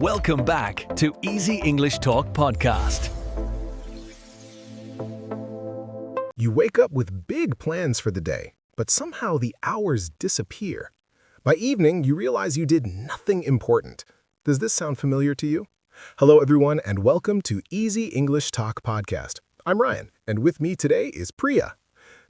Welcome back to Easy English Talk Podcast. You wake up with big plans for the day, but somehow the hours disappear. By evening, you realize you did nothing important. Does this sound familiar to you? Hello, everyone, and welcome to Easy English Talk Podcast. I'm Ryan, and with me today is Priya.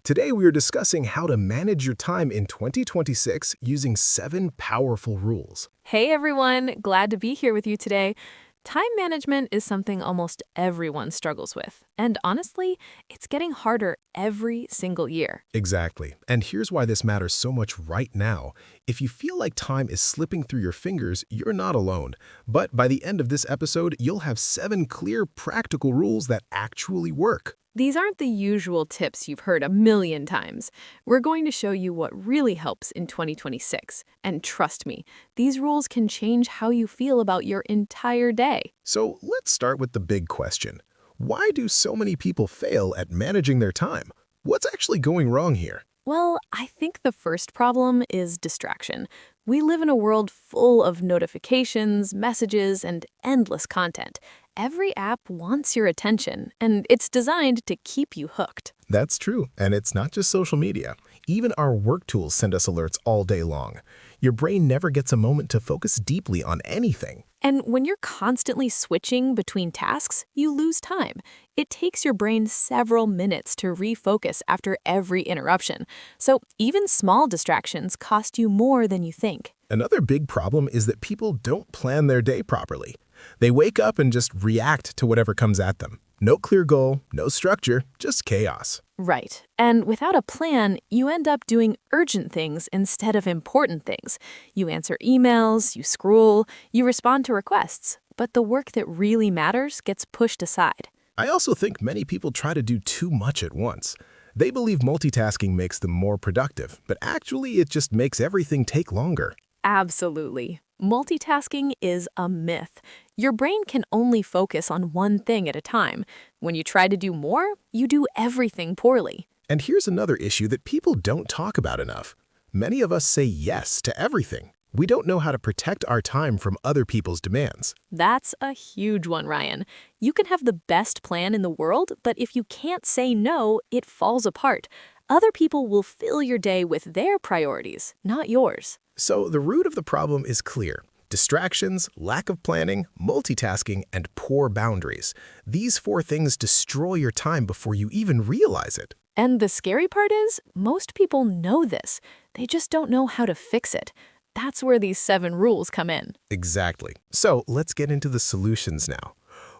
Today, we are discussing how to manage your time in 2026 using 7 powerful rules. Hey everyone, glad to be here with you today. Time management is something almost everyone struggles with, and honestly, it's getting harder every single year. Exactly. And here's why this matters so much right now. If you feel like time is slipping through your fingers, you're not alone. But by the end of this episode, you'll have 7 clear, practical rules that actually work. These aren't the usual tips you've heard a million times. We're going to show you what really helps in 2026. And trust me, these rules can change how you feel about your entire day. So let's start with the big question. Why do so many people fail at managing their time? What's actually going wrong here? Well, I think the first problem is distraction. We live in a world full of notifications, messages, and endless content. Every app wants your attention, and it's designed to keep you hooked. That's true, and it's not just social media. Even our work tools send us alerts all day long. Your brain never gets a moment to focus deeply on anything. And when you're constantly switching between tasks, you lose time. It takes your brain several minutes to refocus after every interruption. So even small distractions cost you more than you think. Another big problem is that people don't plan their day properly. They wake up and just react to whatever comes at them. No clear goal, no structure, just chaos. Right. And without a plan, you end up doing urgent things instead of important things. You answer emails, you scroll, you respond to requests, but the work that really matters gets pushed aside. I also think many people try to do too much at once. They believe multitasking makes them more productive, but actually it just makes everything take longer. Absolutely. Multitasking is a myth. Your brain can only focus on one thing at a time. When you try to do more, you do everything poorly. And here's another issue that people don't talk about enough. Many of us say yes to everything. We don't know how to protect our time from other people's demands. That's a huge one, Ryan. You can have the best plan in the world, but if you can't say no, it falls apart. Other people will fill your day with their priorities, not yours. So the root of the problem is clear. Distractions, lack of planning, multitasking, and poor boundaries. These 4 things destroy your time before you even realize it. And the scary part is, most people know this. They just don't know how to fix it. That's where these 7 rules come in. Exactly. So let's get into the solutions now.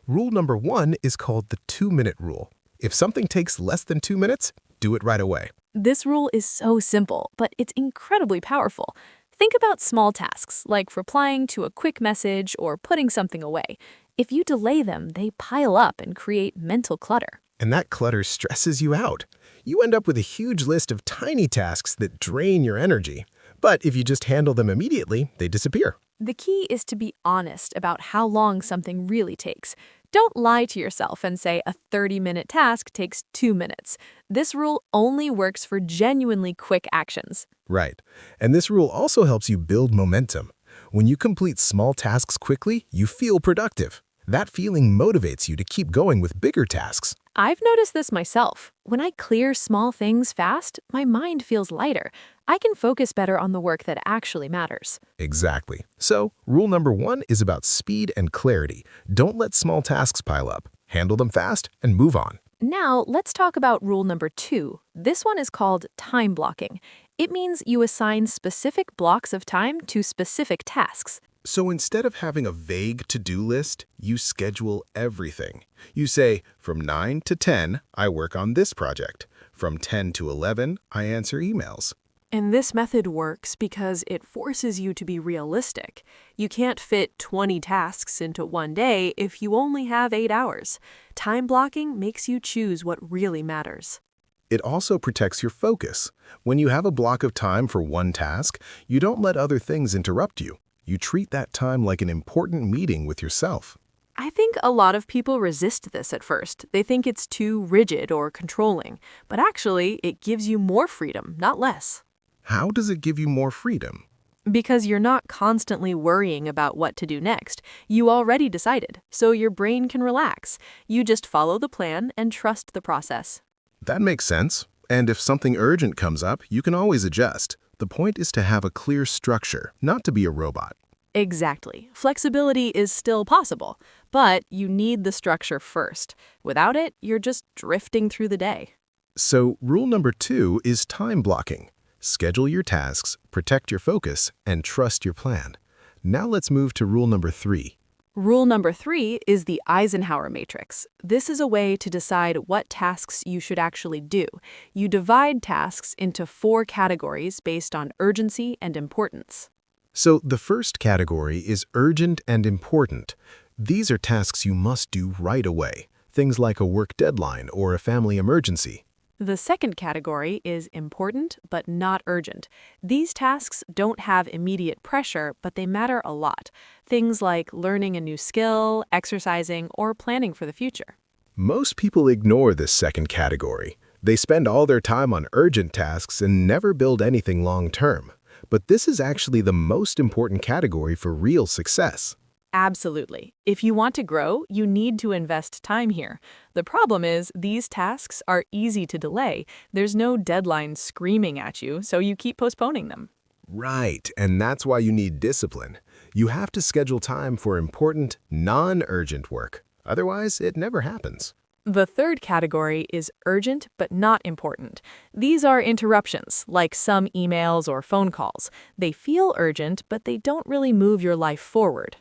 Rule number 1 is called the 2-minute rule. If something takes less than 2 minutes, do it right away. This rule is so simple, but it's incredibly powerful. Think about small tasks, like replying to a quick message or putting something away. If you delay them, they pile up and create mental clutter. And that clutter stresses you out. You end up with a huge list of tiny tasks that drain your energy. But if you just handle them immediately, they disappear. The key is to be honest about how long something really takes. Don't lie to yourself and say a 30-minute task takes 2 minutes. This rule only works for genuinely quick actions. Right. And this rule also helps you build momentum. When you complete small tasks quickly, you feel productive. That feeling motivates you to keep going with bigger tasks. I've noticed this myself. When I clear small things fast, my mind feels lighter. I can focus better on the work that actually matters. Exactly. So, rule number 1 is about speed and clarity. Don't let small tasks pile up. Handle them fast and move on. Now, let's talk about rule number 2. This one is called time blocking. It means you assign specific blocks of time to specific tasks. So instead of having a vague to-do list, you schedule everything. You say, from 9 to 10, I work on this project. From 10 to 11, I answer emails. And this method works because it forces you to be realistic. You can't fit 20 tasks into one day if you only have 8 hours. Time blocking makes you choose what really matters. It also protects your focus. When you have a block of time for one task, you don't let other things interrupt you. You treat that time like an important meeting with yourself. I think a lot of people resist this at first. They think it's too rigid or controlling, but actually it gives you more freedom, not less. How does it give you more freedom? Because you're not constantly worrying about what to do next. You already decided, so your brain can relax. You just follow the plan and trust the process. That makes sense. And if something urgent comes up, you can always adjust. The point is to have a clear structure, not to be a robot. Exactly. Flexibility is still possible, but you need the structure first. Without it, you're just drifting through the day. So, rule number 2 is time blocking. Schedule your tasks, protect your focus, and trust your plan. Now let's move to rule number 3. Rule number 3 is the Eisenhower Matrix. This is a way to decide what tasks you should actually do. You divide tasks into 4 categories based on urgency and importance. So, the first category is urgent and important. These are tasks you must do right away, things like a work deadline or a family emergency. The second category is important but not urgent. These tasks don't have immediate pressure, but they matter a lot. Things like learning a new skill, exercising, or planning for the future. Most people ignore this second category. They spend all their time on urgent tasks and never build anything long-term. But this is actually the most important category for real success. Absolutely. If you want to grow, you need to invest time here. The problem is these tasks are easy to delay. There's no deadline screaming at you, so you keep postponing them. Right, and that's why you need discipline. You have to schedule time for important, non-urgent work. Otherwise, it never happens. The third category is urgent but not important. These are interruptions, like some emails or phone calls. They feel urgent, but they don't really move your life forward.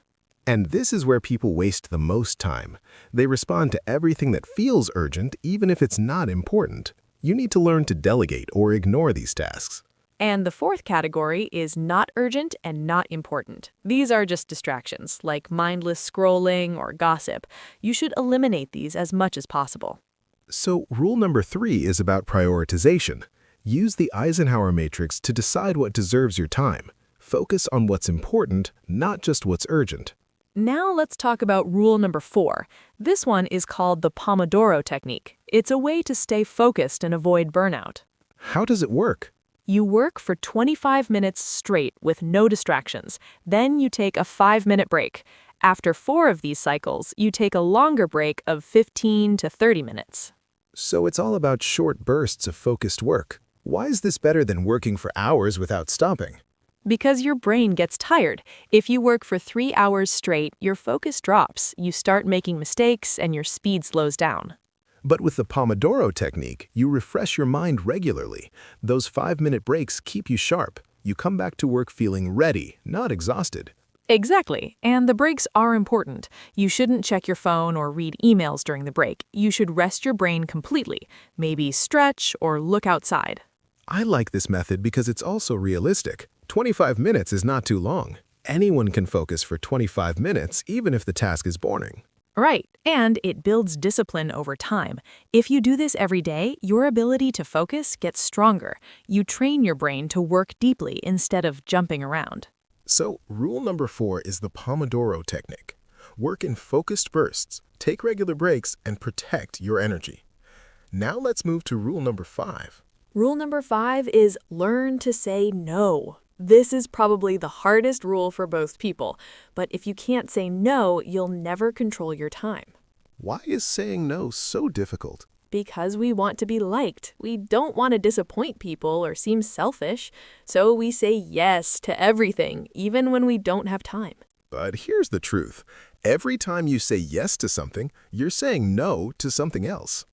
And this is where people waste the most time. They respond to everything that feels urgent, even if it's not important. You need to learn to delegate or ignore these tasks. And the fourth category is not urgent and not important. These are just distractions, like mindless scrolling or gossip. You should eliminate these as much as possible. So, rule number 3 is about prioritization. Use the Eisenhower Matrix to decide what deserves your time. Focus on what's important, not just what's urgent. Now let's talk about rule number 4. This one is called the Pomodoro Technique. It's a way to stay focused and avoid burnout. How does it work? You work for 25 minutes straight with no distractions. Then you take a 5-minute break. After 4 of these cycles, you take a longer break of 15 to 30 minutes. So it's all about short bursts of focused work. Why is this better than working for hours without stopping? Because your brain gets tired. If you work for 3 hours straight, your focus drops. You start making mistakes and your speed slows down. But with the Pomodoro Technique, you refresh your mind regularly. Those 5-minute breaks keep you sharp. You come back to work feeling ready, not exhausted. Exactly, and the breaks are important. You shouldn't check your phone or read emails during the break. You should rest your brain completely, maybe stretch or look outside. I like this method because it's also realistic. 25 minutes is not too long. Anyone can focus for 25 minutes, even if the task is boring. Right, and it builds discipline over time. If you do this every day, your ability to focus gets stronger. You train your brain to work deeply instead of jumping around. So, rule number 4 is the Pomodoro Technique. Work in focused bursts, take regular breaks, and protect your energy. Now let's move to rule number 5. Rule number 5 is learn to say no. This is probably the hardest rule for both people, but if you can't say no, you'll never control your time. Why is saying no so difficult? Because we want to be liked. We don't want to disappoint people or seem selfish, so we say yes to everything, even when we don't have time. But here's the truth. Every time you say yes to something, you're saying no to something else.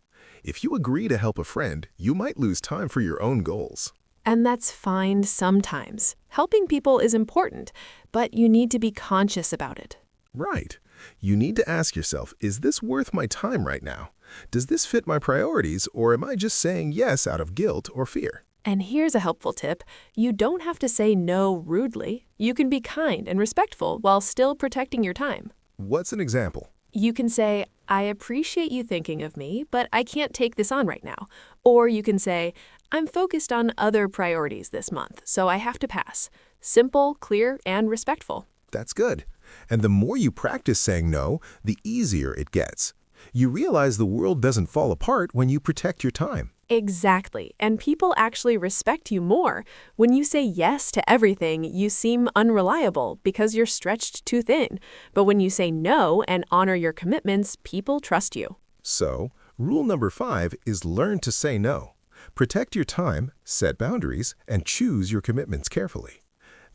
If you agree to help a friend, you might lose time for your own goals. And that's fine sometimes. Helping people is important, but you need to be conscious about it. Right. You need to ask yourself, is this worth my time right now? Does this fit my priorities, or am I just saying yes out of guilt or fear? And here's a helpful tip. You don't have to say no rudely. You can be kind and respectful while still protecting your time. What's an example? You can say, I appreciate you thinking of me, but I can't take this on right now. Or you can say, I'm focused on other priorities this month, so I have to pass. Simple, clear, and respectful. That's good. And the more you practice saying no, the easier it gets. You realize the world doesn't fall apart when you protect your time. Exactly. And people actually respect you more. When you say yes to everything, you seem unreliable because you're stretched too thin. But when you say no and honor your commitments, people trust you. So, rule number 5 is learn to say no. Protect your time, set boundaries, and choose your commitments carefully.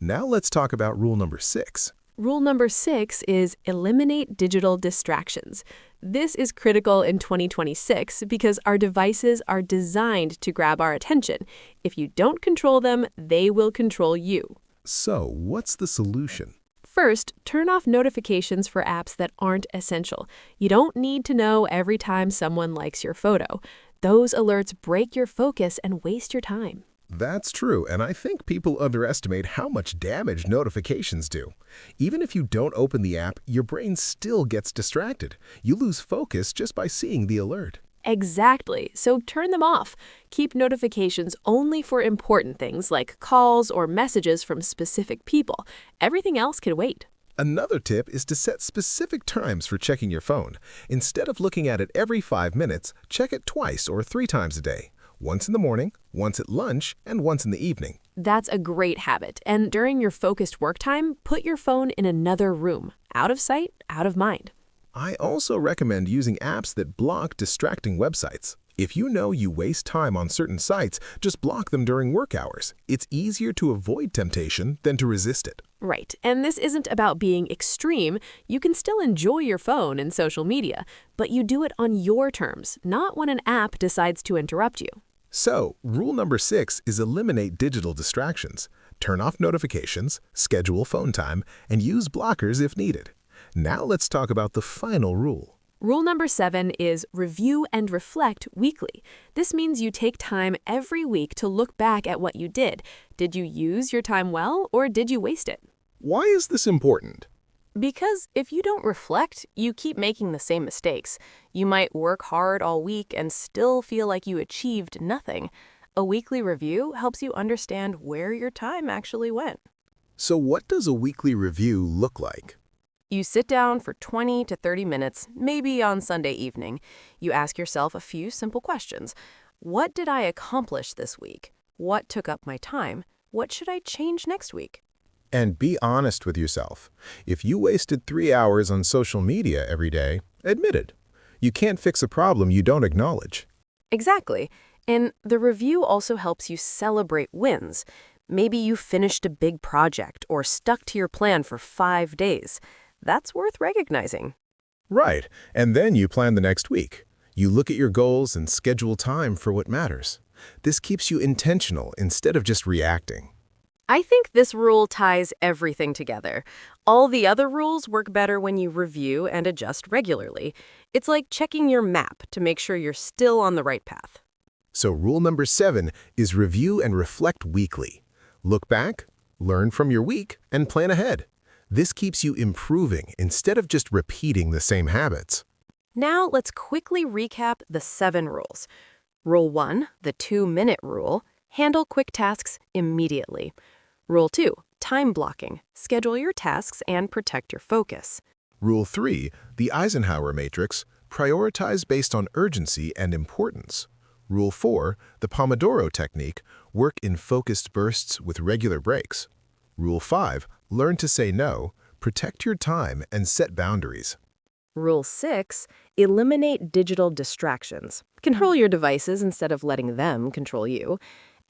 Now let's talk about rule number 6. Rule number 6 is eliminate digital distractions. This is critical in 2026 because our devices are designed to grab our attention. If you don't control them, they will control you. So, what's the solution? First, turn off notifications for apps that aren't essential. You don't need to know every time someone likes your photo. Those alerts break your focus and waste your time. That's true, and I think people underestimate how much damage notifications do. Even if you don't open the app, your brain still gets distracted. You lose focus just by seeing the alert. Exactly. So turn them off. Keep notifications only for important things like calls or messages from specific people. Everything else can wait. Another tip is to set specific times for checking your phone. Instead of looking at it every 5 minutes, check it twice or 3 times a day. Once in the morning, once at lunch, and once in the evening. That's a great habit. And during your focused work time, put your phone in another room. Out of sight, out of mind. I also recommend using apps that block distracting websites. If you know you waste time on certain sites, just block them during work hours. It's easier to avoid temptation than to resist it. Right. And this isn't about being extreme. You can still enjoy your phone and social media, but you do it on your terms, not when an app decides to interrupt you. So, rule number 6 is eliminate digital distractions. Turn off notifications, schedule phone time, and use blockers if needed. Now let's talk about the final rule. Rule number 7 is review and reflect weekly. This means you take time every week to look back at what you did. Did you use your time well, or did you waste it? Why is this important? Because if you don't reflect, you keep making the same mistakes. You might work hard all week and still feel like you achieved nothing. A weekly review helps you understand where your time actually went. So what does a weekly review look like? You sit down for 20 to 30 minutes, maybe on Sunday evening. You ask yourself a few simple questions. What did I accomplish this week? What took up my time? What should I change next week? And be honest with yourself. If you wasted 3 hours on social media every day, admit it. You can't fix a problem you don't acknowledge. Exactly. And the review also helps you celebrate wins. Maybe you finished a big project or stuck to your plan for 5 days. That's worth recognizing. Right, and then you plan the next week. You look at your goals and schedule time for what matters. This keeps you intentional instead of just reacting. I think this rule ties everything together. All the other rules work better when you review and adjust regularly. It's like checking your map to make sure you're still on the right path. So rule number 7 is review and reflect weekly. Look back, learn from your week, and plan ahead. This keeps you improving instead of just repeating the same habits. Now let's quickly recap the 7 rules. Rule 1, the 2-minute rule, handle quick tasks immediately. Rule 2, time blocking, schedule your tasks and protect your focus. Rule 3, the Eisenhower Matrix, prioritize based on urgency and importance. Rule 4, the Pomodoro Technique, work in focused bursts with regular breaks. Rule 5, learn to say no, protect your time and set boundaries. Rule 6, eliminate digital distractions. Control your devices instead of letting them control you.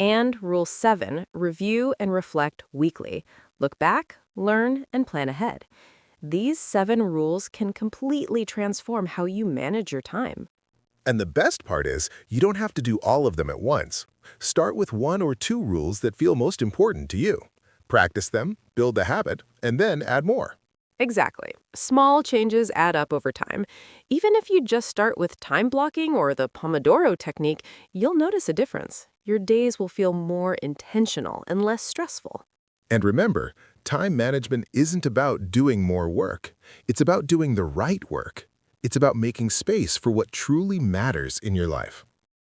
And Rule 7, review and reflect weekly. Look back, learn, and plan ahead. These 7 rules can completely transform how you manage your time. And the best part is, you don't have to do all of them at once. Start with 1 or 2 rules that feel most important to you. Practice them, build the habit, and then add more. Exactly. Small changes add up over time. Even if you just start with time blocking or the Pomodoro Technique, you'll notice a difference. Your days will feel more intentional and less stressful. And remember, time management isn't about doing more work. It's about doing the right work. It's about making space for what truly matters in your life.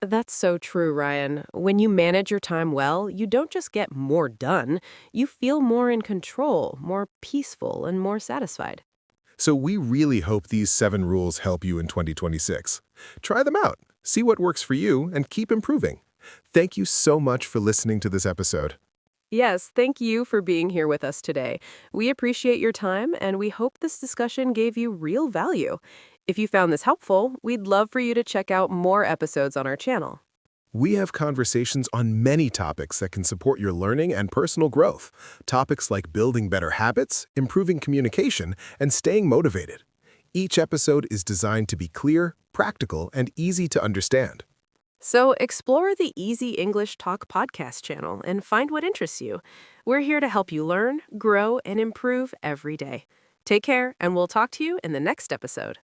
That's so true, Ryan. When you manage your time well, you don't just get more done. You feel more in control, more peaceful, and more satisfied. So we really hope these 7 rules help you in 2026. Try them out See what works for you and keep improving. Thank you so much for listening to this episode. Yes, thank you for being here with us today. We appreciate your time, and we hope this discussion gave you real value. If you found this helpful, we'd love for you to check out more episodes on our channel. We have conversations on many topics that can support your learning and personal growth. Topics like building better habits, improving communication, and staying motivated. Each episode is designed to be clear, practical, and easy to understand. So explore the Easy English Talk podcast channel and find what interests you. We're here to help you learn, grow, and improve every day. Take care, and we'll talk to you in the next episode.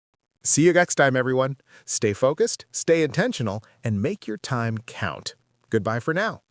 See you next time, everyone. Stay focused, stay intentional, and make your time count. Goodbye for now.